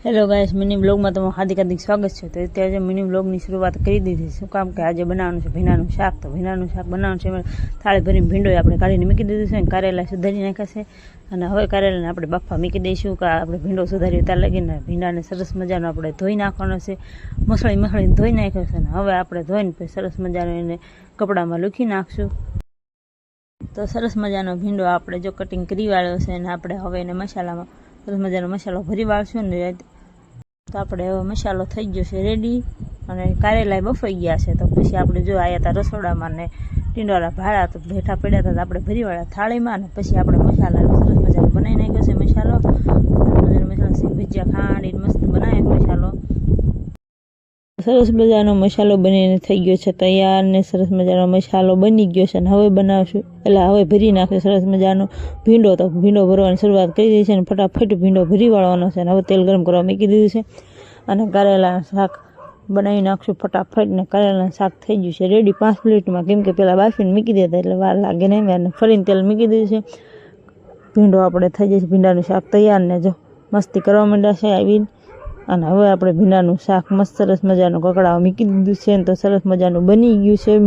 Hello guys, mini બ્લોગમાં તમારું હાર્દિક સ્વાગત છે। તો અત્યારે મિની બ્લોગની શરૂઆત કરી દીધી। શું કામ કે આજે બનાવવાનું છે ભીંડાનું શાક। તો ભીંડાનું શાક બનાવવાનું છે, થાળી ભરીને ભીંડો આપણે કાઢીને મૂકી દીધું છે, કારેલા સુધારી નાખ્યા છે અને હવે કારેલાને આપણે બાફા મૂકી દઈશું કે આપણે ભીંડો સુધારી ત્યાં લગીને ભીંડાને સરસ મજાનો આપણે ધોઈ નાખવાનો છે। મસળીને ધોઈ નાખ્યો છે ને હવે આપણે ધોઈને પછી સરસ મજાનો એને કપડામાં લૂખી નાખશું। તો સરસ મજાનો ભીંડો આપણે જો કટિંગ કરી વાળ્યો છે અને આપણે હવે એને મસાલામાં સરસ મજાનો મસાલો ભરી વાળશું ને તો આપણે હવે મસાલો થઈ ગયો છે રેડી અને કારેલા બફાઈ ગયા છે। તો પછી આપણે જો આવ્યા હતા રસોડામાં ને ટીંડોળા ભાડા તો બેઠા પડ્યા હતા, આપણે ભરી વાળા થાળીમાં ને પછી આપણે મસાલા સરસ મજાનો બનાવી નાખ્યો છે મસાલો ભજીયા ખાંડીને મસ્ત બનાવ્યો મસાલો। સરસ મજાનો મસાલો બનીને થઈ ગયો છે તૈયાર ને સરસ મજાનો મસાલો બની ગયો છે ને હવે બનાવશું એટલે હવે ભરી નાખ્યો સરસ મજાનો ભીંડો। તો ભીંડો ભરવાની શરૂઆત કરી દીધી છે ને ફટાફટ ભીંડો ભરી વાળવાનો છે ને હવે તેલ ગરમ કરવા મૂકી દીધું છે અને કારેલાનું શાક બનાવી નાખશું ફટાફટ ને કારેલાનું શાક થઈ ગયું છે રેડી 5 મિનિટમાં, કેમ કે પેલા બાફીને મૂકી દેતા એટલે વાર લાગે નહીં અને ફરીને તેલ મૂકી દીધું છે। ભીંડો આપણે થઈ જશે, ભીંડાનું શાક તૈયાર ને જો મસ્તી કરવા માંડ્યા છે આવીને અને હવે આપણે ભીંડાનું શાક મસ્ત સરસ મજાનું કકડાવા મૂકી દીધું છે તો સરસ મજાનું બની ગયું છે।